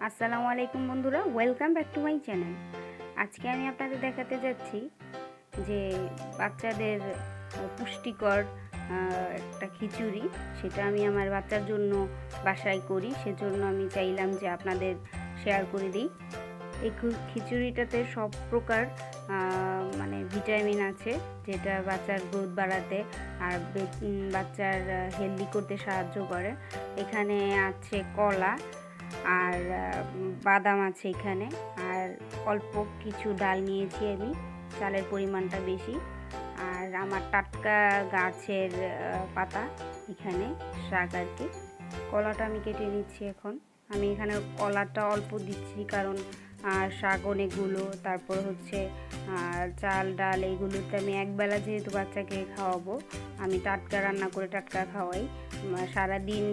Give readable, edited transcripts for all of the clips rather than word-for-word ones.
আসসালামু আলাইকুম বন্ধুরা, welcome back to my channel. আজকে আমি আপনাদের দেখাতে যাচ্ছি যে বাচ্চাদের পুষ্টিকর একটা খিচুড়ি, সেটা আমি আমার বাচ্চার জন্য বাসায় করি। সেজন্য আমি চাইলাম যে আপনাদের শেয়ার করে দিই। এই খিচুড়িটাতে সব প্রকার ভিটামিন আছে, যেটা বাচ্চার গ্রোথ বাড়াতে আর বাচ্চার হেলদি করতে সাহায্য করে। এখানে আছে কলা আর বাদাম আছে এখানে, আর অল্প কিছু ডাল নিয়েছি আমি, চালের পরিমাণটা বেশি। আর আমার টাটকা গাছের পাতা, এখানে শাক আর কি। কলাটা আমি কেটে নিচ্ছি এখন। আমি এখানে কলাটা অল্প দিচ্ছি কারণ শাক অনেকগুলো, তারপর হচ্ছে চাল ডাল এইগুলোতে আমি একবেলা যেহেতু বাচ্চাকে খাওয়াবো, আমি টাটকা রান্না করে টাটকা খাওয়াই। সারাদিন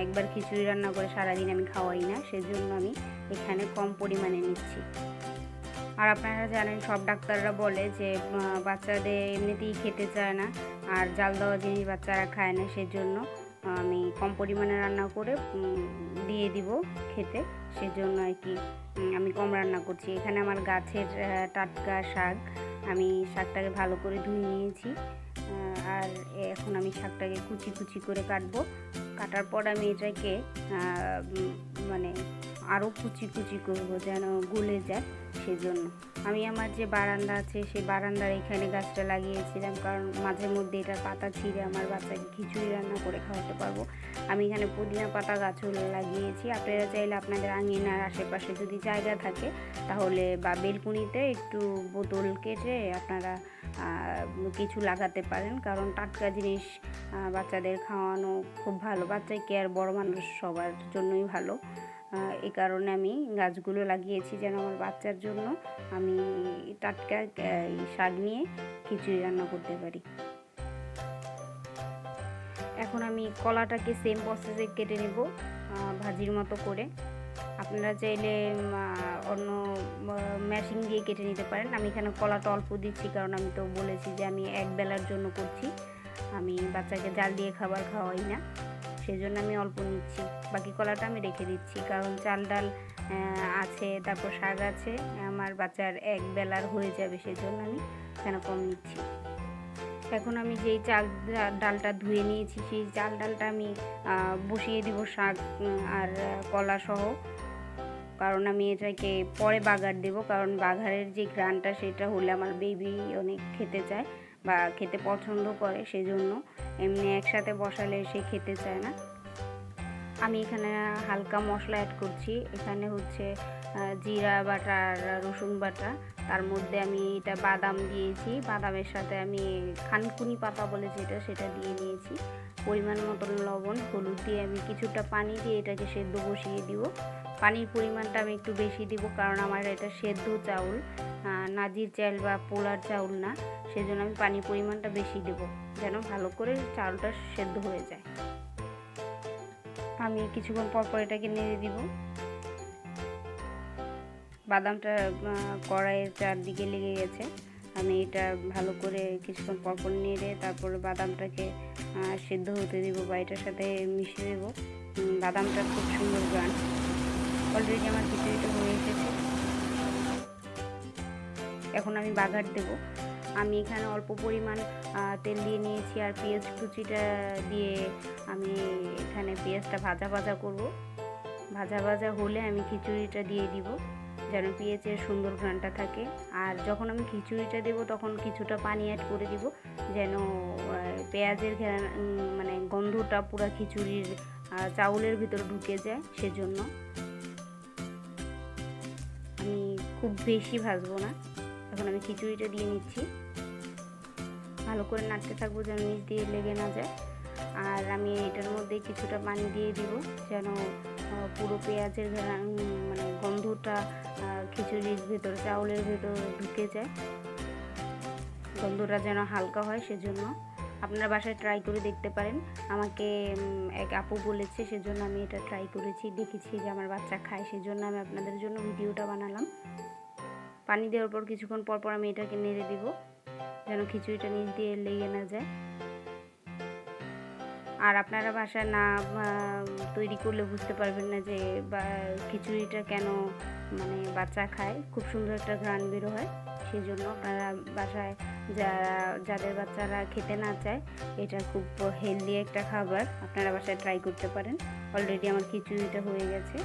একবার খিচুড়ি রান্না করে সারাদিন আমি খাওয়াই না, সেজন্য আমি এখানে কম পরিমাণে নিচ্ছি। আর আপনারা জানেন, সব ডাক্তাররা বলে যে বাচ্চাদের এমনিতেই খেতে চায় না, আর জাল দেওয়া জিনিস বাচ্চারা খায় না, সেজন্য আমি কম পরিমাণে রান্না করে দিয়ে দিব খেতে। সেজন্য আর কি আমি কম রান্না করছি। এখানে আমার গাছের টাটকা শাক, আমি শাকটাকে ভালো করে ধুয়ে নিয়েছি। আর এখন আমি শাকটাকে কুচি কুচি করে কাটবো। কাটার পর আমি এটাকে আরও কুচি কুচি করবো যেন গলে যায়। সেজন্য আমি আমার যে বারান্দা আছে সেই বারান্দার এখানে গাছটা লাগিয়েছিলাম, কারণ মাঝে মধ্যে এটার পাতা ছিঁড়ে আমার বাচ্চাকে খিচুড়ি রান্না করে খাওয়াতে পারবো। আমি এখানে পুদিনা পাতা গাছও লাগিয়েছি। আপনারা চাইলে আপনাদের আঙিনার আশেপাশে যদি জায়গা থাকে তাহলে, বা বেলকুনিতে একটু বোতল কেটে আপনারা কিছু লাগাতে পারেন, কারণ টাটকা জিনিস বাচ্চাদের খাওয়ানো খুব ভালো। বাচ্চাই কি আর বড় মানুষ সবার জন্যই ভালো। এই কারণে আমি গাছগুলো লাগিয়েছি যেন আমার বাচ্চার জন্য আমি টাটকা শাক নিয়ে খিচুড়ি রান্না করতে পারি। এখন আমি কলাটাকে সেম প্রসেসে কেটে নেব ভাজির মতো করে। আপনারা চাইলে অন্য ম্যাশিং দিয়ে কেটে নিতে পারেন। আমি এখানে কলাটা অল্প দিচ্ছি কারণ আমি তো বলেছি যে আমি এক বেলার জন্য করছি, আমি বাচ্চাকে জাল দিয়ে খাবার খাওয়াই না, সেজন্য আমি অল্প নিচ্ছি। বাকি কলাটা আমি রেখে দিচ্ছি কারণ চাল ডাল আছে, তারপর শাক আছে, আমার বাচ্চার এক বেলার হয়ে যাবে, সেজন্য আমি এখানে কম নিচ্ছি। এখন আমি যেই চাল ডালটা ধুয়ে নিয়েছি সেই চাল ডালটা আমি বসিয়ে দিব শাক আর কলা সহ, কারণ আমি এটাকে পরে বাগার দেব। কারণ বাগারের যে ঘ্রাণটা সেটা হলে আমার বেবি অনেক খেতে চায় বা খেতে পছন্দ করে, সেজন্য এমনি একসাথে বসালে সে খেতে চায় না। আমি এখানে হালকা মশলা অ্যাড করছি। এখানে হচ্ছে জিরা বাটা আর রসুন বাটা, তার মধ্যে আমি এটা বাদাম দিয়েছি, বাদামের সাথে আমি খানকুনি পাতা বলে যেটা, সেটা দিয়ে নিয়েছি। পরিমাণ মতন লবণ, হলুদ দিয়ে আমি কিছুটা পানি দিয়ে এটাকে সেদ্ধ বসিয়ে দিব। পানির পরিমাণটা আমি একটু বেশি দিব কারণ আমার এটা সেদ্ধ চাউল, নাজির চাল বা পোলার চাউল না, সেজন্য আমি পানির পরিমাণটা বেশি দেব যেন ভালো করে চাউলটা সেদ্ধ হয়ে যায়। আমি কিছুক্ষণ পর এটাকে নেড়ে দিব। বাদামটা কড়াইয়ের চারদিকে লেগে গেছে, আমি এটা ভালো করে কিছুক্ষণ পর নেড়ে তারপরে বাদামটাকে সেদ্ধ হতে দিব বা এটার সাথে মিশিয়ে দেব। বাদামটা খুব সুন্দর গান। অলরেডি আমার খিচুড়িটা হয়ে এসেছে। এখন আমি বাগার দেব। আমি এখানে অল্প পরিমাণ তেল দিয়ে নিয়েছি আর পেঁয়াজ কুচিটা দিয়ে আমি এখানে পেঁয়াজটা ভাজা ভাজা করব। ভাজা ভাজা হলে আমি খিচুড়িটা দিয়ে দিব যেন পেঁয়াজের সুন্দর ঘ্রাণটা থাকে। আর যখন আমি খিচুড়িটা দেব তখন কিছুটা পানি অ্যাড করে দিব যেন পেঁয়াজের ঘ্রাণ গন্ধটা পুরো খিচুড়ির চাউলের ভিতরে ঢুকে যায়। সেজন্য আমি খুব বেশি ভাজবো না। এখন আমি খিচুড়িটা দিয়ে নিচ্ছি, ভালো করে নাড়তে থাকবো যেন নিচ দিয়ে লেগে না যায়। আর আমি এটার মধ্যে কিছুটা পানি দিয়ে দিব যেন পুরো পেঁয়াজের গন্ধটা খিচুড়ির ভেতর চাউলের ভেতর ঢুকে যায়, গন্ধটা যেন হালকা হয়। সেজন্য আপনারা বাসায় ট্রাই করে দেখতে পারেন। আমাকে এক আপু বলেছে, সেজন্য আমি এটা ট্রাই করেছি, দেখেছি যে আমার বাচ্চা খায়, সেজন্য আমি আপনাদের জন্য ভিডিওটা বানালাম। পানি দেওয়ার পর কিছুক্ষণ পর আমি এটাকে নেড়ে দিব যেন খিচুড়িটা নিচ দিয়ে লেগে না যায়। আর আপনারা বাসায় না তৈরি করলে বুঝতে পারবেন না যে খিচুড়িটা কেন মানে বাচ্চা খায়, খুব সুন্দর একটা ঘ্রাণ বেরো হয়। সেই জন্য আপনারা বাসায় যাদের বাচ্চারা খেতে না চায়, এটা খুব হেলদি একটা খাবার, আপনারা বাসায় ট্রাই করতে পারেন। অলরেডি আমার খিচুড়িটা হয়ে গেছে।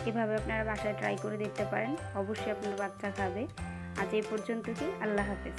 এভাবে আপনারা বাসায় ট্রাই করে দেখতে পারেন, অবশ্যই আপনার বাচ্চা খাবে। আজ এই পর্যন্ত কি, আল্লাহ হাফেজ।